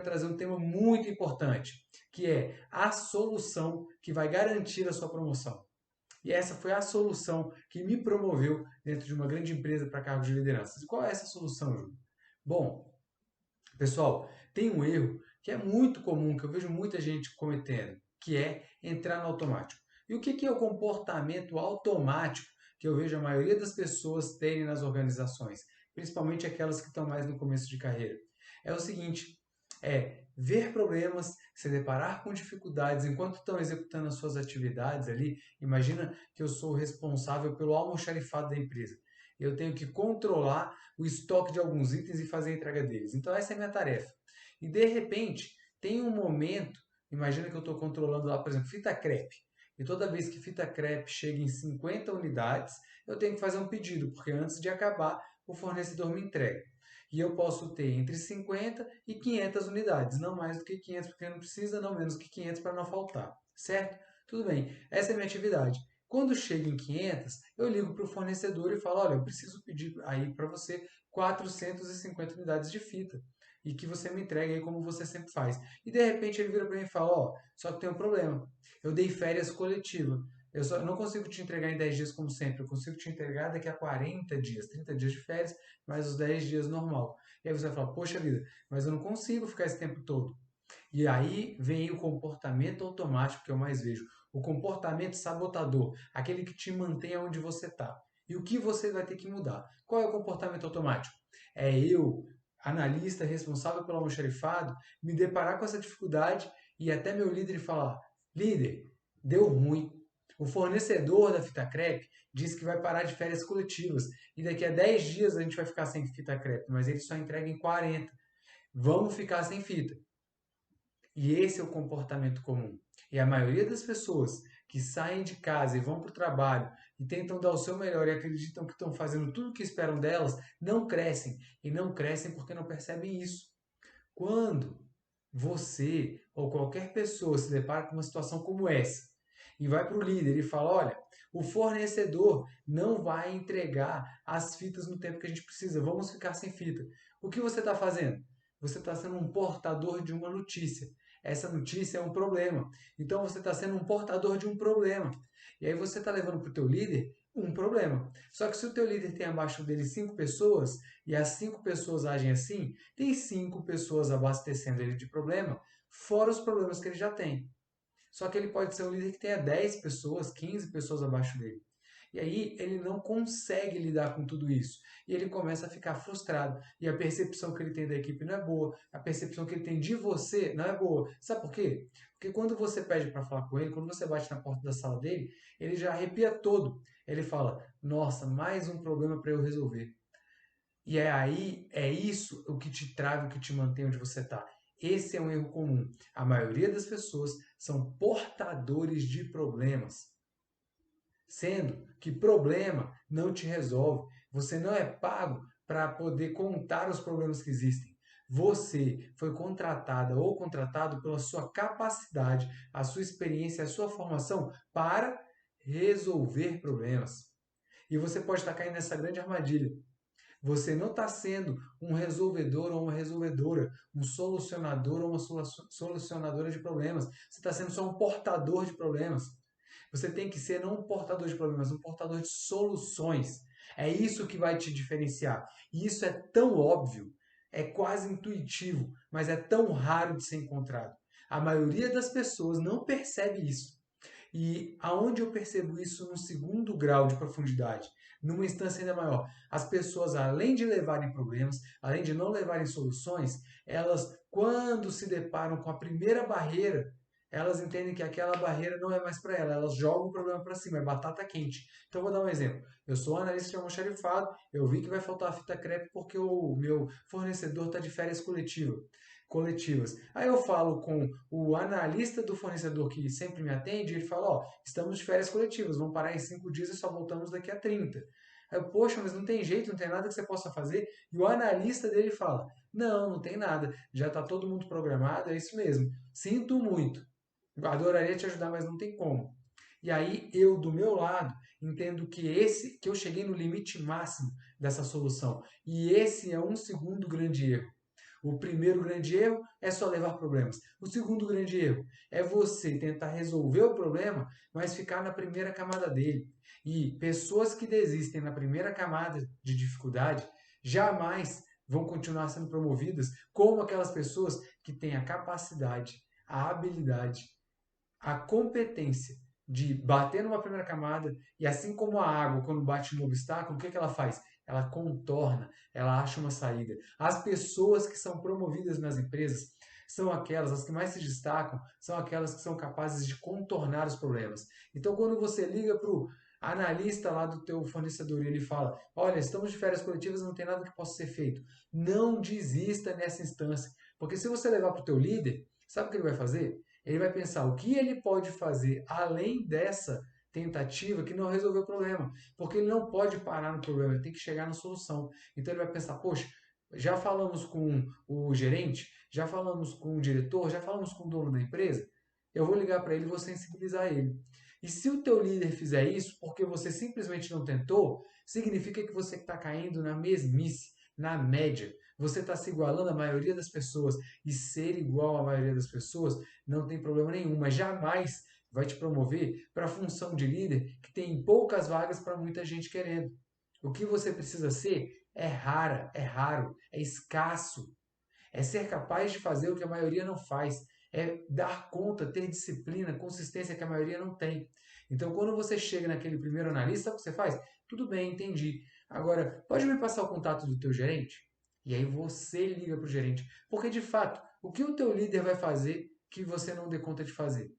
trazer um tema muito importante, que é a solução que vai garantir a sua promoção. E essa foi a solução que me promoveu dentro de uma grande empresa para cargos de liderança. E qual é essa solução, Júlio? Bom, pessoal, tem um erro que é muito comum, que eu vejo muita gente cometendo, que é entrar no automático. E o que é o comportamento automático que eu vejo a maioria das pessoas terem nas organizações, principalmente aquelas que estão mais no começo de carreira? É o seguinte, é ver problemas, se deparar com dificuldades enquanto estão executando as suas atividades ali. Imagina que eu sou o responsável pelo almoxarifado da empresa. Eu tenho que controlar o estoque de alguns itens e fazer a entrega deles. Então essa é a minha tarefa. E de repente, tem um momento, imagina que eu estou controlando lá, por exemplo, fita crepe. E toda vez que fita crepe chega em 50 unidades, eu tenho que fazer um pedido, porque antes de acabar, o fornecedor me entrega. E eu posso ter entre 50 e 500 unidades, não mais do que 500, porque não precisa, não menos que 500 para não faltar, certo? Tudo bem, essa é a minha atividade. Quando chega em 500, eu ligo para o fornecedor e falo, olha, eu preciso pedir aí para você 450 unidades de fita e que você me entregue aí como você sempre faz. E de repente ele vira para mim e fala, ó, só que tem um problema. Eu dei férias coletiva. Eu só não consigo te entregar em 10 dias como sempre. Eu consigo te entregar daqui a 40 dias, 30 dias de férias, mais os 10 dias normal. E aí você vai falar, poxa vida, mas eu não consigo ficar esse tempo todo. E aí vem o comportamento automático que eu mais vejo. O comportamento sabotador, aquele que te mantém onde você está. E o que você vai ter que mudar? Qual é o comportamento automático? É eu, analista responsável pelo almoxarifado, me deparar com essa dificuldade e até meu líder falar: líder, deu ruim. O fornecedor da fita crepe disse que vai parar de férias coletivas e daqui a 10 dias a gente vai ficar sem fita crepe, mas ele só entrega em 40. Vamos ficar sem fita. E esse é o comportamento comum. E a maioria das pessoas que saem de casa e vão para o trabalho e tentam dar o seu melhor e acreditam que estão fazendo tudo o que esperam delas, não crescem. E não crescem porque não percebem isso. Quando você ou qualquer pessoa se depara com uma situação como essa e vai para o líder e fala: olha, o fornecedor não vai entregar as fitas no tempo que a gente precisa, vamos ficar sem fita. O que você está fazendo? Você está sendo um portador de uma notícia. Essa notícia é um problema. Então você está sendo um portador de um problema. E aí você está levando para o teu líder um problema. Só que se o teu líder tem abaixo dele 5 pessoas e as 5 pessoas agem assim, tem 5 pessoas abastecendo ele de problema, fora os problemas que ele já tem. Só que ele pode ser um líder que tenha 10 pessoas, 15 pessoas abaixo dele. E aí ele não consegue lidar com tudo isso. E ele começa a ficar frustrado. E a percepção que ele tem da equipe não é boa. A percepção que ele tem de você não é boa. Sabe por quê? Porque quando você pede para falar com ele, quando você bate na porta da sala dele, ele já arrepia todo. Ele fala: nossa, mais um problema para eu resolver. E é aí, é isso o que te trava, o que te mantém onde você está. Esse é um erro comum. A maioria das pessoas são portadores de problemas. Sendo que problema não te resolve. Você não é pago para poder contar os problemas que existem. Você foi contratada ou contratado pela sua capacidade, a sua experiência, a sua formação para resolver problemas. E você pode estar caindo nessa grande armadilha. Você não está sendo um resolvedor ou uma resolvedora, um solucionador ou uma solucionadora de problemas. Você está sendo só um portador de problemas. Você tem que ser não um portador de problemas, um portador de soluções. É isso que vai te diferenciar. E isso é tão óbvio, é quase intuitivo, mas é tão raro de ser encontrado. A maioria das pessoas não percebe isso. E aonde eu percebo isso num segundo grau de profundidade, numa instância ainda maior, as pessoas, além de levarem problemas, além de não levarem soluções, elas, quando se deparam com a primeira barreira, elas entendem que aquela barreira não é mais para ela, elas jogam o problema para cima, é batata quente. Então, vou dar um exemplo. Eu sou analista de almoxarifado, eu vi que vai faltar a fita crepe porque o meu fornecedor está de férias coletivas. Aí eu falo com o analista do fornecedor que sempre me atende, ele fala, ó, estamos de férias coletivas, vamos parar em 5 dias e só voltamos daqui a 30. Aí eu, poxa, mas não tem jeito, não tem nada que você possa fazer. E o analista dele fala, não, não tem nada, já está todo mundo programado, é isso mesmo. Sinto muito, adoraria te ajudar, mas não tem como. E aí eu, do meu lado, entendo que eu cheguei no limite máximo dessa solução. E esse é um segundo grande erro. O primeiro grande erro é só levar problemas. O segundo grande erro é você tentar resolver o problema, mas ficar na primeira camada dele. E pessoas que desistem na primeira camada de dificuldade jamais vão continuar sendo promovidas como aquelas pessoas que têm a capacidade, a habilidade, a competência de bater numa primeira camada e assim como a água quando bate no obstáculo, o que ela faz? Ela contorna, ela acha uma saída. As pessoas que são promovidas nas empresas são aquelas, as que mais se destacam, são aquelas que são capazes de contornar os problemas. Então, quando você liga para o analista lá do teu fornecedor e ele fala, olha, estamos de férias coletivas, não tem nada que possa ser feito. Não desista nessa instância, porque se você levar para o teu líder, sabe o que ele vai fazer? Ele vai pensar o que ele pode fazer além dessa tentativa que não resolveu o problema. Porque ele não pode parar no problema, ele tem que chegar na solução. Então ele vai pensar, poxa, já falamos com o gerente, já falamos com o diretor, já falamos com o dono da empresa, eu vou ligar para ele e vou sensibilizar ele. E se o teu líder fizer isso porque você simplesmente não tentou, significa que você está caindo na mesmice, na média. Você está se igualando à maioria das pessoas. E ser igual à maioria das pessoas não tem problema nenhum, mas jamais vai te promover para a função de líder que tem poucas vagas para muita gente querendo. O que você precisa ser é raro, é escasso. É ser capaz de fazer o que a maioria não faz. É dar conta, ter disciplina, consistência que a maioria não tem. Então, quando você chega naquele primeiro analista, o que você faz? Tudo bem, entendi. Agora, pode me passar o contato do teu gerente? E aí você liga para o gerente. Porque, de fato, o que o teu líder vai fazer que você não dê conta de fazer?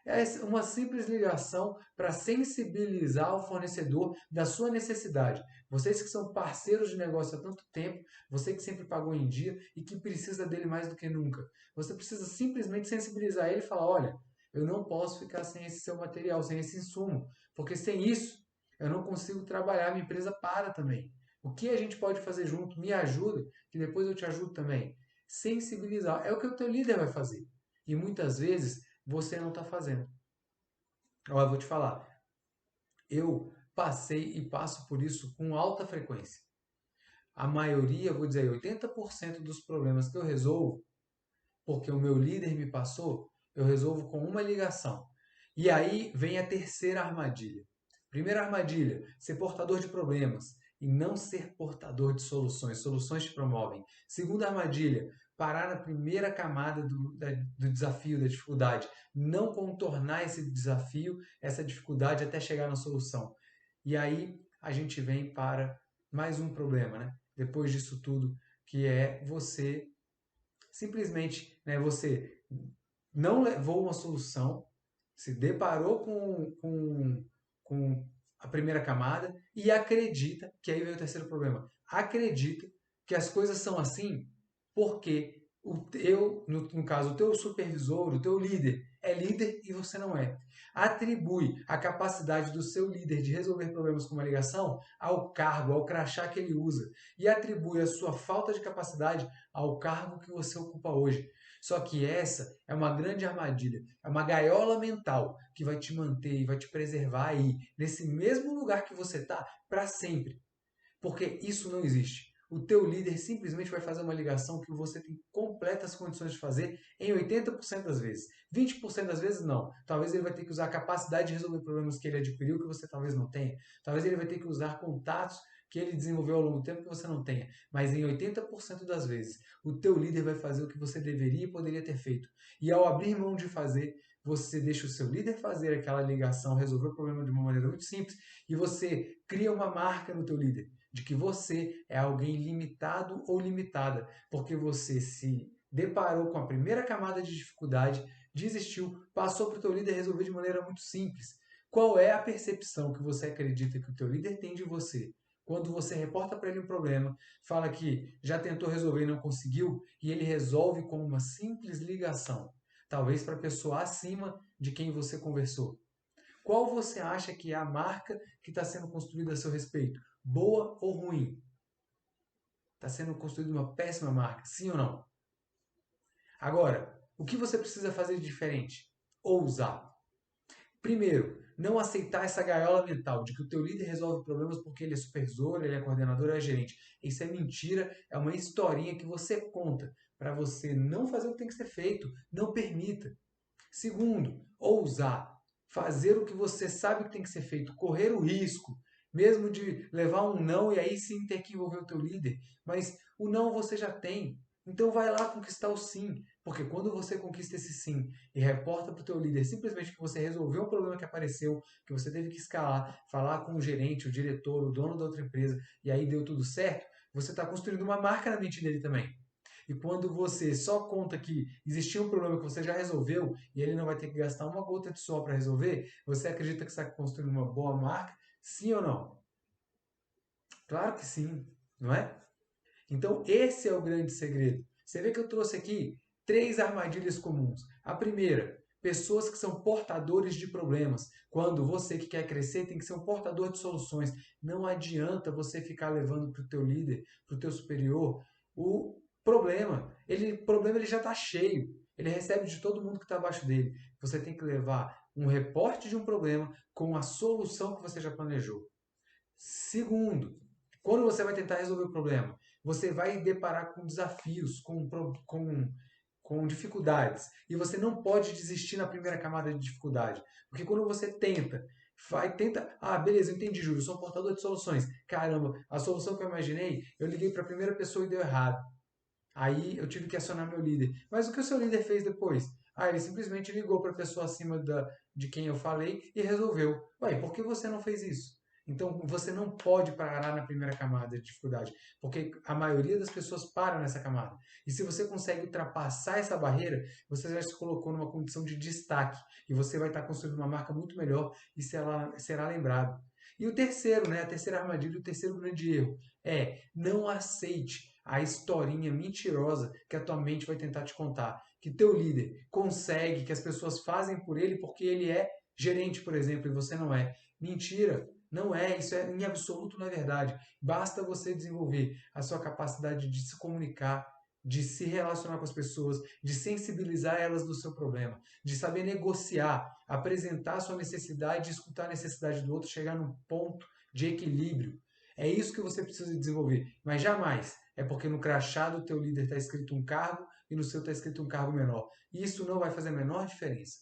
É uma simples ligação para sensibilizar o fornecedor da sua necessidade. Vocês que são parceiros de negócio há tanto tempo, você que sempre pagou em dia e que precisa dele mais do que nunca. Você precisa simplesmente sensibilizar ele e falar: olha, eu não posso ficar sem esse seu material, sem esse insumo, porque sem isso eu não consigo trabalhar, minha empresa para também. O que a gente pode fazer junto? Me ajuda, que depois eu te ajudo também. Sensibilizar é o que o teu líder vai fazer. E muitas vezes você não está fazendo. Olha, eu vou te falar, eu passei e passo por isso com alta frequência. A maioria, vou dizer, 80% dos problemas que eu resolvo, porque o meu líder me passou, eu resolvo com uma ligação. E aí vem a terceira armadilha. Primeira armadilha, ser portador de problemas e não ser portador de soluções. Soluções te promovem. Segunda armadilha, parar na primeira camada do desafio, da dificuldade. Não contornar esse desafio, essa dificuldade até chegar na solução. E aí a gente vem para mais um problema, né? Depois disso tudo, que é você simplesmente, né, você não levou uma solução, se deparou com a primeira camada e acredita, que aí vem o terceiro problema, acredita que as coisas são assim porque no caso, o teu supervisor, o teu líder, é líder e você não é. Atribui a capacidade do seu líder de resolver problemas com uma ligação ao cargo, ao crachá que ele usa. E atribui a sua falta de capacidade ao cargo que você ocupa hoje. Só que essa é uma grande armadilha, é uma gaiola mental que vai te manter e vai te preservar aí, nesse mesmo lugar que você está, para sempre. Porque isso não existe. O teu líder simplesmente vai fazer uma ligação que você tem completas condições de fazer em 80% das vezes. 20% das vezes não. Talvez ele vai ter que usar a capacidade de resolver problemas que ele adquiriu que você talvez não tenha. Talvez ele vai ter que usar contatos que ele desenvolveu ao longo do tempo que você não tenha. Mas em 80% das vezes, o teu líder vai fazer o que você deveria e poderia ter feito. E ao abrir mão de fazer, você deixa o seu líder fazer aquela ligação, resolver o problema de uma maneira muito simples e você cria uma marca no teu líder de que você é alguém limitado ou limitada, porque você se deparou com a primeira camada de dificuldade, desistiu, passou para o teu líder resolver de maneira muito simples. Qual é a percepção que você acredita que o teu líder tem de você? Quando você reporta para ele um problema, fala que já tentou resolver e não conseguiu, e ele resolve com uma simples ligação, talvez para a pessoa acima de quem você conversou. Qual você acha que é a marca que está sendo construída a seu respeito? Boa ou ruim? Está sendo construída uma péssima marca, sim ou não? Agora, o que você precisa fazer de diferente? Ousar. Primeiro, Não aceitar essa gaiola mental de que o teu líder resolve problemas porque ele é supervisor, ele é coordenador, ele é gerente. Isso é mentira, é uma historinha que você conta para você não fazer o que tem que ser feito. Não permita. Segundo, ousar. Fazer o que você sabe que tem que ser feito. Correr o risco, mesmo de levar um não e aí sim ter que envolver o teu líder. Mas o não você já tem. Então vai lá conquistar o sim. Porque quando você conquista esse sim e reporta para o teu líder simplesmente que você resolveu um problema que apareceu, que você teve que escalar, falar com o gerente, o diretor, o dono da outra empresa, e aí deu tudo certo, você está construindo uma marca na mente dele também. E quando você só conta que existia um problema que você já resolveu e ele não vai ter que gastar uma gota de suor para resolver, você acredita que está construindo uma boa marca? Sim ou não? Claro que sim, não é? Então, esse é o grande segredo. Você vê que eu trouxe aqui 3 armadilhas comuns. A primeira, pessoas que são portadores de problemas. Quando você que quer crescer tem que ser um portador de soluções. Não adianta você ficar levando para o teu líder, para o teu superior, o problema. O problema ele já está cheio. Ele recebe de todo mundo que está abaixo dele. Você tem que levar um reporte de um problema com a solução que você já planejou. Segundo, quando você vai tentar resolver o problema, você vai deparar com desafios, com dificuldades. E você não pode desistir na primeira camada de dificuldade. Porque quando você tenta, beleza, eu entendi, Júlio, eu sou um portador de soluções. Caramba, a solução que eu imaginei, eu liguei para a primeira pessoa e deu errado. Aí eu tive que acionar meu líder. Mas o que o seu líder fez depois? Ele simplesmente ligou para a pessoa acima de quem eu falei e resolveu. Ué, por que você não fez isso? Então você não pode parar na primeira camada de dificuldade, porque a maioria das pessoas para nessa camada. E se você consegue ultrapassar essa barreira, você já se colocou numa condição de destaque e você vai estar construindo uma marca muito melhor e será lembrado. E o terceiro, né, a terceira armadilha, o terceiro grande erro é não aceite a historinha mentirosa que a tua mente vai tentar te contar. Que teu líder consegue, que as pessoas fazem por ele porque ele é gerente, por exemplo, e você não é. Mentira, não é, isso é em absoluto não é verdade. Basta você desenvolver a sua capacidade de se comunicar, de se relacionar com as pessoas, de sensibilizar elas do seu problema, de saber negociar, apresentar a sua necessidade, escutar a necessidade do outro, chegar num ponto de equilíbrio. É isso que você precisa desenvolver, mas jamais é porque no crachá do teu líder está escrito um cargo e no seu está escrito um cargo menor. Isso não vai fazer a menor diferença.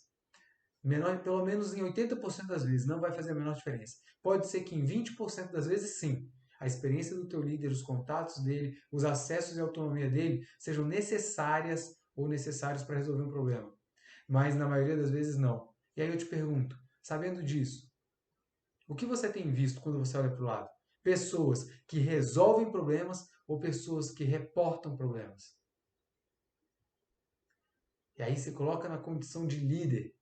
Menor, pelo menos em 80% das vezes, não vai fazer a menor diferença. Pode ser que em 20% das vezes, sim. A experiência do teu líder, os contatos dele, os acessos e a autonomia dele sejam necessárias ou necessários para resolver um problema. Mas na maioria das vezes, não. E aí eu te pergunto, sabendo disso, o que você tem visto quando você olha para o lado? Pessoas que resolvem problemas ou pessoas que reportam problemas? E aí você coloca na condição de líder.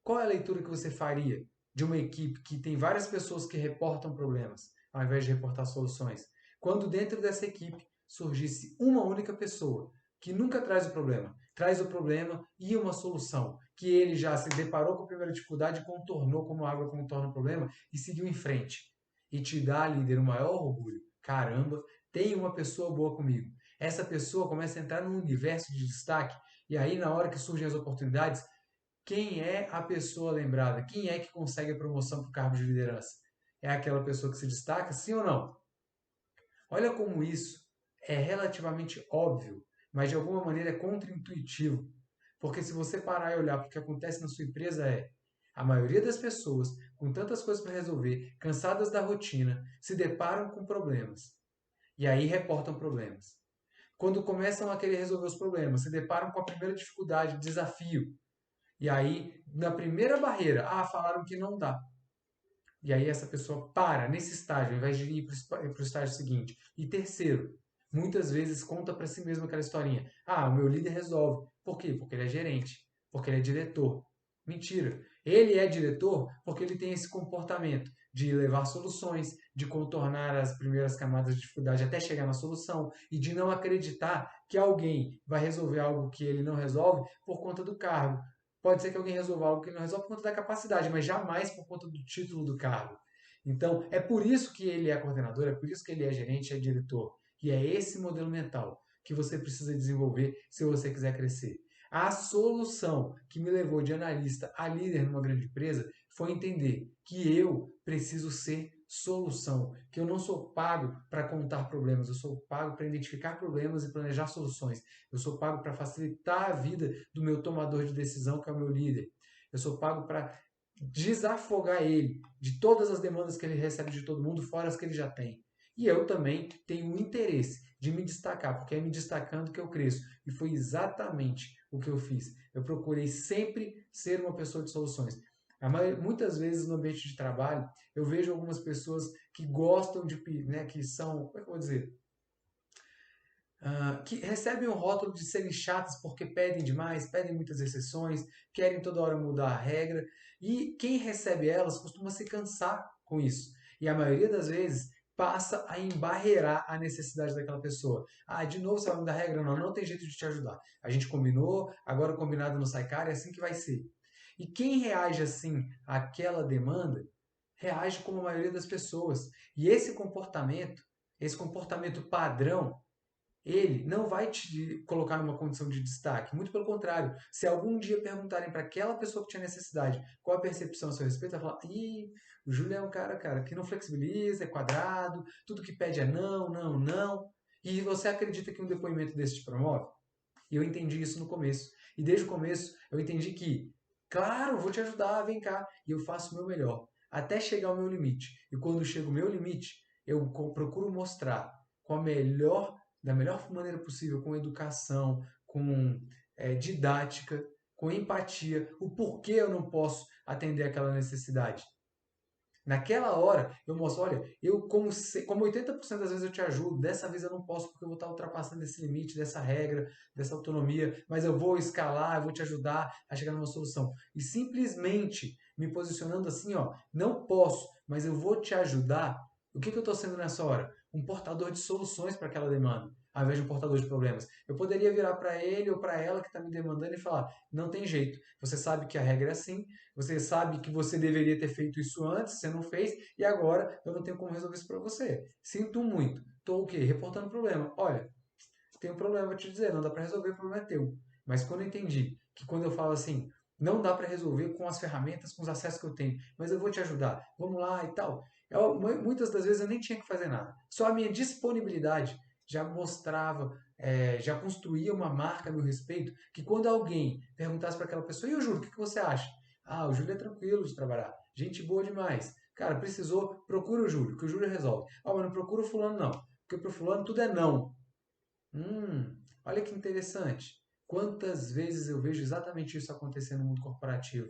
Qual é a leitura que você faria de uma equipe que tem várias pessoas que reportam problemas, ao invés de reportar soluções? Quando dentro dessa equipe surgisse uma única pessoa que nunca traz o problema e uma solução, que ele já se deparou com a primeira dificuldade, contornou como a água contorna o problema e seguiu em frente. E te dá, líder, o maior orgulho. Caramba, tem uma pessoa boa comigo. Essa pessoa começa a entrar num universo de destaque e aí na hora que surgem as oportunidades, quem é a pessoa lembrada? Quem é que consegue a promoção para o cargo de liderança? É aquela pessoa que se destaca, sim ou não? Olha como isso é relativamente óbvio, mas de alguma maneira é contraintuitivo. Porque se você parar e olhar para o que acontece na sua empresa a maioria das pessoas, com tantas coisas para resolver, cansadas da rotina, se deparam com problemas. E aí reportam problemas. Quando começam a querer resolver os problemas, se deparam com a primeira dificuldade, desafio. E aí, na primeira barreira, falaram que não dá. E aí essa pessoa para nesse estágio, ao invés de ir para o estágio seguinte. E terceiro, muitas vezes conta para si mesmo aquela historinha. O meu líder resolve. Por quê? Porque ele é gerente, porque ele é diretor. Mentira. Ele é diretor porque ele tem esse comportamento de levar soluções, de contornar as primeiras camadas de dificuldade até chegar na solução e de não acreditar que alguém vai resolver algo que ele não resolve por conta do cargo. Pode ser que alguém resolva algo que ele não resolve por conta da capacidade, mas jamais por conta do título do cargo. Então, é por isso que ele é coordenador, é por isso que ele é gerente, é diretor. E é esse modelo mental que você precisa desenvolver se você quiser crescer. A solução que me levou de analista a líder numa grande empresa foi entender que eu preciso ser solução, que eu não sou pago para contar problemas, eu sou pago para identificar problemas e planejar soluções. Eu sou pago para facilitar a vida do meu tomador de decisão, que é o meu líder. Eu sou pago para desafogar ele de todas as demandas que ele recebe de todo mundo, fora as que ele já tem. E eu também tenho o interesse de me destacar, porque é me destacando que eu cresço. E foi exatamente o que eu fiz. Eu procurei sempre ser uma pessoa de soluções. Muitas vezes no ambiente de trabalho, eu vejo algumas pessoas que gostam de, né, que são, como é que eu vou dizer? Que recebem o rótulo de serem chatas porque pedem demais, pedem muitas exceções, querem toda hora mudar a regra, e quem recebe elas costuma se cansar com isso. E a maioria das vezes passa a embarrear a necessidade daquela pessoa. Ah, de novo você vai mudar a regra? Não, não tem jeito de te ajudar. A gente combinou, agora o combinado não sai caro, é assim que vai ser. E quem reage assim àquela demanda, reage como a maioria das pessoas. E esse comportamento padrão, ele não vai te colocar numa condição de destaque. Muito pelo contrário. Se algum dia perguntarem para aquela pessoa que tinha necessidade qual a percepção a seu respeito, ela vai falar: ih, o Júlio é um cara, que não flexibiliza, é quadrado, tudo que pede é não, não, não. E você acredita que um depoimento desse te promove? E eu entendi isso no começo. E desde o começo eu entendi que, claro, vou te ajudar, vem cá. E eu faço o meu melhor, até chegar ao meu limite. E quando chega o meu limite, eu procuro mostrar com da melhor maneira possível, com educação, com didática, com empatia, o porquê eu não posso atender aquela necessidade. Naquela hora, eu mostro, olha, como 80% das vezes eu te ajudo, dessa vez eu não posso porque eu vou estar ultrapassando esse limite, dessa regra, dessa autonomia, mas eu vou escalar, eu vou te ajudar a chegar numa solução. E simplesmente me posicionando assim, ó, não posso, mas eu vou te ajudar. O que eu estou sendo nessa hora? Um portador de soluções para aquela demanda, ao invés de um portador de problemas. Eu poderia virar para ele ou para ela que está me demandando e falar, não tem jeito, você sabe que a regra é assim, você sabe que você deveria ter feito isso antes, você não fez, e agora eu não tenho como resolver isso para você. Sinto muito. Estou o quê? Reportando problema. Olha, tem um problema, vou te dizer, não dá para resolver, o problema é teu. Mas quando eu entendi que quando eu falo assim, não dá para resolver com as ferramentas, com os acessos que eu tenho, mas eu vou te ajudar, vamos lá e tal. Muitas das vezes eu nem tinha que fazer nada. Só a minha disponibilidade já mostrava, já construía uma marca a meu respeito, que quando alguém perguntasse para aquela pessoa, e o Júlio, o que você acha? Ah, o Júlio é tranquilo de trabalhar, gente boa demais. Cara, precisou, procura o Júlio, que o Júlio resolve. Ah, mas não procura o fulano não, porque pro fulano tudo é não. Olha que interessante. Quantas vezes eu vejo exatamente isso acontecer no mundo corporativo?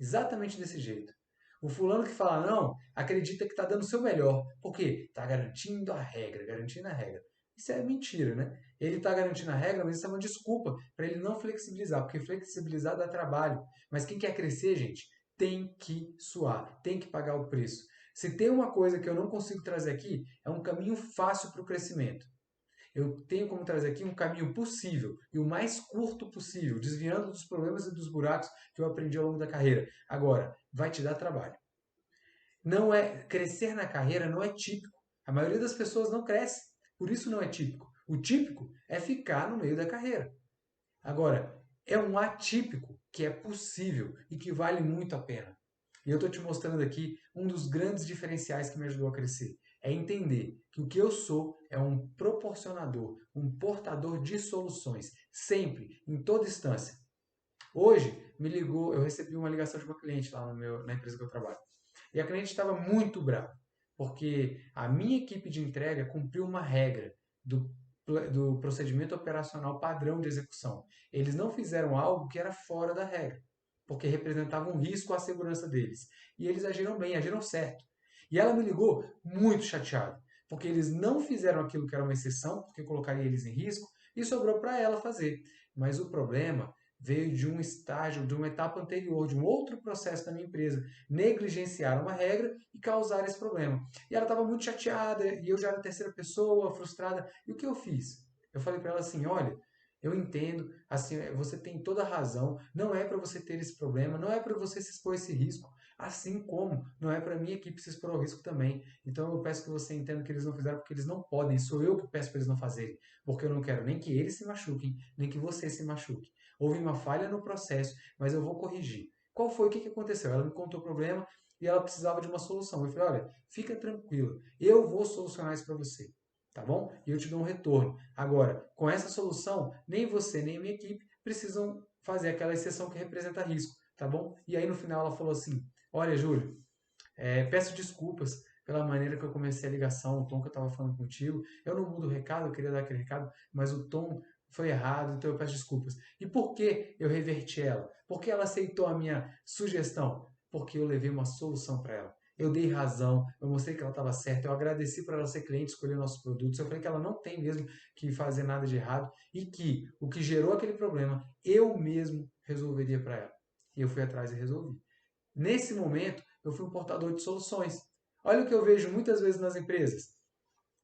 Exatamente desse jeito. O fulano que fala não, acredita que está dando o seu melhor. Por quê? Está garantindo a regra, garantindo a regra. Isso é mentira, né? Ele está garantindo a regra, mas isso é uma desculpa para ele não flexibilizar, porque flexibilizar dá trabalho. Mas quem quer crescer, gente, tem que suar, tem que pagar o preço. Se tem uma coisa que eu não consigo trazer aqui, é um caminho fácil para o crescimento. Eu tenho como trazer aqui um caminho possível e o mais curto possível, desviando dos problemas e dos buracos que eu aprendi ao longo da carreira. Agora, vai te dar trabalho. Não é crescer na carreira não é típico. A maioria das pessoas não cresce, por isso não é típico. O típico é ficar no meio da carreira. Agora, é um atípico que é possível e que vale muito a pena. E eu estou te mostrando aqui um dos grandes diferenciais que me ajudou a crescer. É entender que o que eu sou é um proporcionador, um portador de soluções, sempre, em toda instância. Hoje, eu recebi uma ligação de uma cliente lá na empresa que eu trabalho. E a cliente estava muito brava, porque a minha equipe de entrega cumpriu uma regra do procedimento operacional padrão de execução. Eles não fizeram algo que era fora da regra, porque representava um risco à segurança deles. E eles agiram bem, agiram certo. E ela me ligou muito chateada, porque eles não fizeram aquilo que era uma exceção, porque colocaria eles em risco, e sobrou para ela fazer. Mas o problema veio de um estágio, de uma etapa anterior, de um outro processo da minha empresa. Negligenciaram uma regra e causaram esse problema. E ela estava muito chateada, e eu já era a terceira pessoa, frustrada. E o que eu fiz? Eu falei para ela assim, olha, eu entendo, assim, você tem toda a razão, não é para você ter esse problema, não é para você se expor a esse risco, assim como não é para a minha equipe se expor ao risco também. Então eu peço que você entenda que eles não fizeram porque eles não podem, sou eu que peço para eles não fazerem, porque eu não quero nem que eles se machuquem, nem que você se machuque. Houve uma falha no processo, mas eu vou corrigir. Qual foi? O que aconteceu? Ela me contou o problema e ela precisava de uma solução. Eu falei, olha, fica tranquila, eu vou solucionar isso para você, tá bom? E eu te dou um retorno. Agora, com essa solução, nem você nem a minha equipe precisam fazer aquela exceção que representa risco, tá bom? E aí no final ela falou assim, olha, Júlio, peço desculpas pela maneira que eu comecei a ligação, o tom que eu estava falando contigo. Eu não mudo o recado, eu queria dar aquele recado, mas o tom foi errado, então eu peço desculpas. E por que eu reverti ela? Por que ela aceitou a minha sugestão? Porque eu levei uma solução para ela. Eu dei razão, eu mostrei que ela estava certa, eu agradeci por ela ser cliente, escolher nossos produtos, eu falei que ela não tem mesmo que fazer nada de errado e que o que gerou aquele problema eu mesmo resolveria para ela. E eu fui atrás e resolvi. Nesse momento, eu fui um portador de soluções. Olha o que eu vejo muitas vezes nas empresas.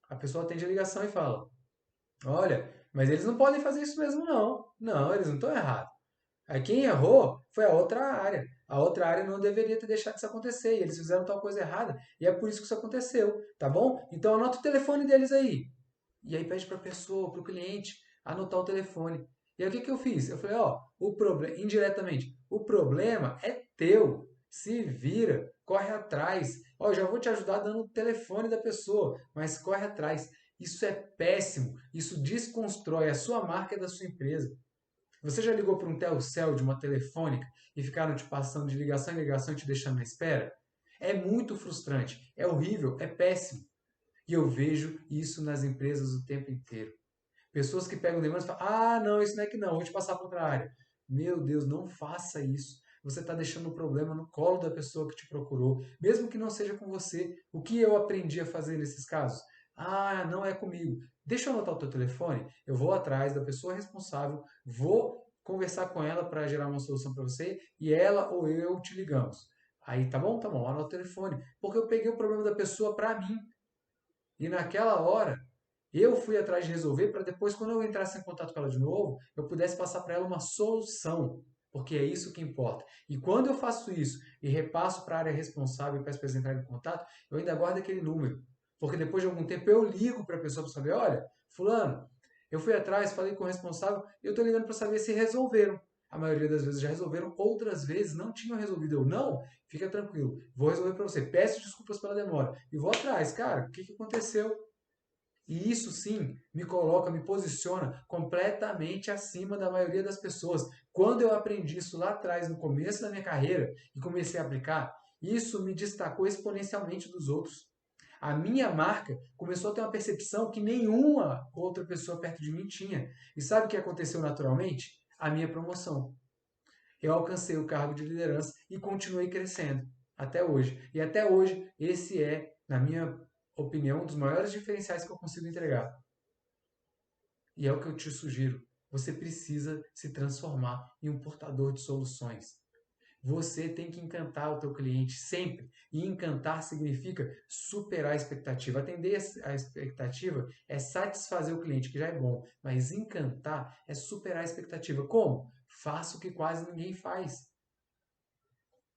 A pessoa atende a ligação e fala: olha, mas eles não podem fazer isso mesmo, não. Não, eles não estão errados. Aí quem errou foi a outra área. A outra área não deveria ter deixado isso acontecer. E eles fizeram tal coisa errada. E é por isso que isso aconteceu. Tá bom? Então anota o telefone deles aí. E aí pede para a pessoa, para o cliente, anotar o telefone. E aí o que, que eu fiz? Eu falei, ó, o problema, indiretamente, o problema é teu. Se vira, corre atrás. Ó, já vou te ajudar dando o telefone da pessoa, mas corre atrás. Isso é péssimo. Isso desconstrói a sua marca e da sua empresa. Você já ligou para um Telcel de uma telefônica e ficaram te passando de ligação em ligação e te deixando na espera? É muito frustrante, é horrível, é péssimo. E eu vejo isso nas empresas o tempo inteiro. Pessoas que pegam demandas e falam: ah, não, isso não é que não, vou te passar para outra área. Meu Deus, não faça isso. Você está deixando o problema no colo da pessoa que te procurou, mesmo que não seja com você. O que eu aprendi a fazer nesses casos? Ah, não é comigo. Deixa eu anotar o teu telefone, eu vou atrás da pessoa responsável, vou conversar com ela para gerar uma solução para você e ela ou eu te ligamos. Aí, tá bom, anota o telefone. Porque eu peguei o problema da pessoa para mim. E naquela hora, eu fui atrás de resolver para depois, quando eu entrasse em contato com ela de novo, eu pudesse passar para ela uma solução. Porque é isso que importa. E quando eu faço isso e repasso para a área responsável e peço para eles entrarem em contato, eu ainda guardo aquele número. Porque depois de algum tempo eu ligo para a pessoa para saber, olha, fulano, eu fui atrás, falei com o responsável e eu estou ligando para saber se resolveram. A maioria das vezes já resolveram, outras vezes não tinham resolvido. Eu, não, fica tranquilo, vou resolver para você. Peço desculpas pela demora. E vou atrás, cara, o que aconteceu? E isso sim me coloca, me posiciona completamente acima da maioria das pessoas. Quando eu aprendi isso lá atrás, no começo da minha carreira, e comecei a aplicar, isso me destacou exponencialmente dos outros. A minha marca começou a ter uma percepção que nenhuma outra pessoa perto de mim tinha. E sabe o que aconteceu naturalmente? A minha promoção. Eu alcancei o cargo de liderança e continuei crescendo até hoje. E até hoje, esse é, na minha opinião, um dos maiores diferenciais que eu consigo entregar. E é o que eu te sugiro. Você precisa se transformar em um portador de soluções. Você tem que encantar o teu cliente sempre. E encantar significa superar a expectativa. Atender a expectativa é satisfazer o cliente, que já é bom. Mas encantar é superar a expectativa. Como? Faça o que quase ninguém faz.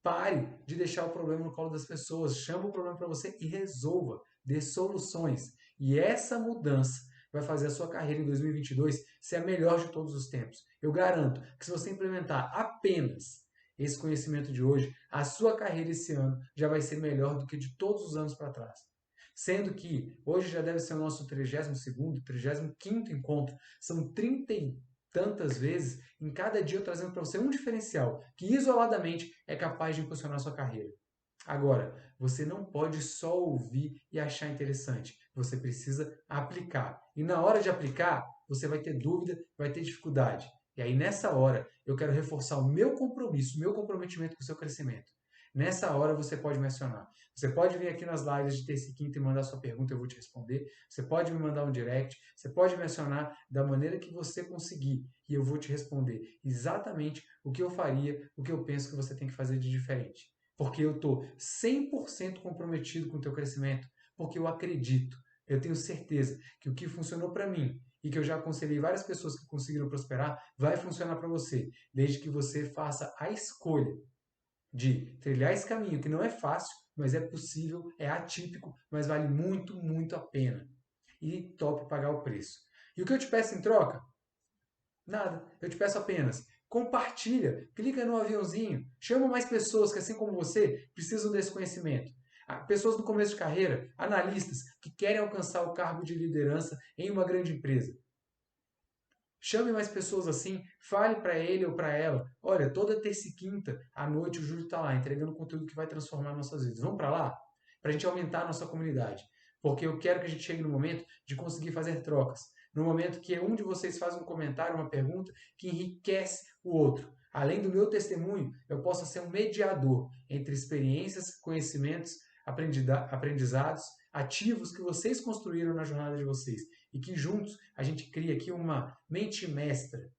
Pare de deixar o problema no colo das pessoas. Chama o problema para você e resolva. Dê soluções. E essa mudança vai fazer a sua carreira em 2022 ser a melhor de todos os tempos. Eu garanto que se você implementar apenas esse conhecimento de hoje, a sua carreira esse ano já vai ser melhor do que de todos os anos para trás. Sendo que hoje já deve ser o nosso 32º, 35º encontro. São 30 e tantas vezes, em cada dia eu trazendo para você um diferencial que isoladamente é capaz de impulsionar a sua carreira. Agora, você não pode só ouvir e achar interessante. Você precisa aplicar. E na hora de aplicar, você vai ter dúvida, vai ter dificuldade. E aí, nessa hora, eu quero reforçar o meu compromisso, o meu comprometimento com o seu crescimento. Nessa hora, você pode me acionar. Você pode vir aqui nas lives de terça e quinta e mandar sua pergunta, eu vou te responder. Você pode me mandar um direct, você pode me acionar da maneira que você conseguir e eu vou te responder exatamente o que eu faria, o que eu penso que você tem que fazer de diferente. Porque eu estou 100% comprometido com o teu crescimento, porque eu acredito, eu tenho certeza que o que funcionou para mim e que eu já aconselhei várias pessoas que conseguiram prosperar, vai funcionar para você, desde que você faça a escolha de trilhar esse caminho, que não é fácil, mas é possível, é atípico, mas vale muito, muito a pena. E tope pagar o preço. E o que eu te peço em troca? Nada. Eu te peço apenas Compartilha, clica no aviãozinho, chama mais pessoas que, assim como você, precisam desse conhecimento. Pessoas no começo de carreira, analistas que querem alcançar o cargo de liderança em uma grande empresa. Chame mais pessoas assim, fale para ele ou para ela. Olha, toda terça e quinta à noite o Júlio está lá entregando conteúdo que vai transformar nossas vidas. Vamos para lá? Para a gente aumentar a nossa comunidade. Porque eu quero que a gente chegue no momento de conseguir fazer trocas. No momento que um de vocês faz um comentário, uma pergunta que enriquece o outro. Além do meu testemunho, eu possa ser um mediador entre experiências, conhecimentos, aprendizados, ativos que vocês construíram na jornada de vocês e que juntos a gente cria aqui uma mente mestra,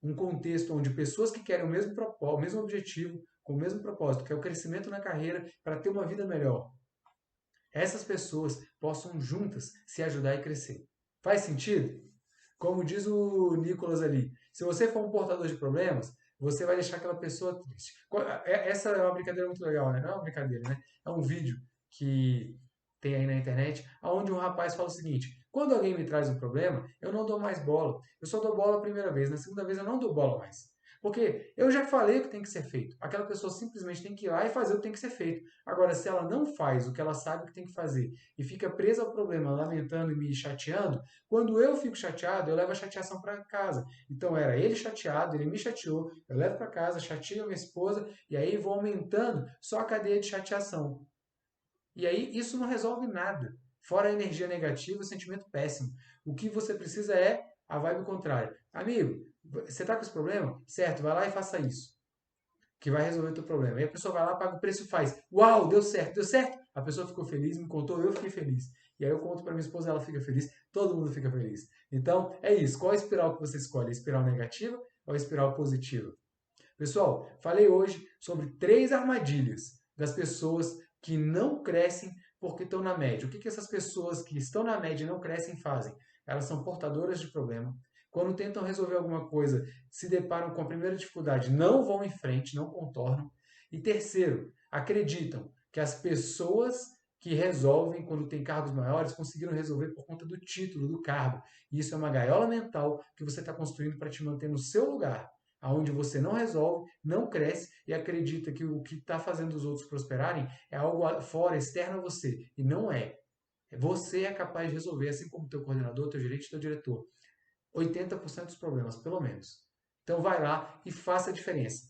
um contexto onde pessoas que querem o mesmo objetivo, com o mesmo propósito, que é o crescimento na carreira para ter uma vida melhor, essas pessoas possam juntas se ajudar e crescer. Faz sentido? Como diz o Nicolas ali, se você for um portador de problemas, você vai deixar aquela pessoa triste. Essa é uma brincadeira muito legal, né? Não é uma brincadeira, né? É um vídeo que tem aí na internet, onde um rapaz fala o seguinte: quando alguém me traz um problema, eu não dou mais bola. Eu só dou bola a primeira vez, na segunda vez eu não dou bola mais. Porque eu já falei o que tem que ser feito. Aquela pessoa simplesmente tem que ir lá e fazer o que tem que ser feito. Agora, se ela não faz o que ela sabe que tem que fazer e fica presa ao problema, lamentando e me chateando, quando eu fico chateado, eu levo a chateação para casa. Então era ele chateado, ele me chateou, eu levo para casa, chateo a minha esposa e aí vou aumentando só a cadeia de chateação. E aí isso não resolve nada. Fora a energia negativa, o sentimento péssimo. O que você precisa é a vibe contrária. Amigo, você está com esse problema? Certo, vai lá e faça isso. Que vai resolver o teu problema. E a pessoa vai lá, paga o preço e faz. Uau, deu certo, deu certo. A pessoa ficou feliz, me contou, eu fiquei feliz. E aí eu conto para minha esposa, ela fica feliz, todo mundo fica feliz. Então, é isso. Qual a espiral que você escolhe? A espiral negativa ou a espiral positiva? Pessoal, falei hoje sobre 3 armadilhas das pessoas que não crescem porque estão na média. O que essas pessoas que estão na média e não crescem fazem? Elas são portadoras de problema. Quando tentam resolver alguma coisa, se deparam com a primeira dificuldade, não vão em frente, não contornam. E terceiro, acreditam que as pessoas que resolvem quando têm cargos maiores conseguiram resolver por conta do título, do cargo. E isso é uma gaiola mental que você está construindo para te manter no seu lugar, aonde você não resolve, não cresce e acredita que o que está fazendo os outros prosperarem é algo fora, externo a você. E não é. Você é capaz de resolver, assim como teu coordenador, teu gerente, teu diretor. 80% dos problemas, pelo menos. Então vai lá e faça a diferença.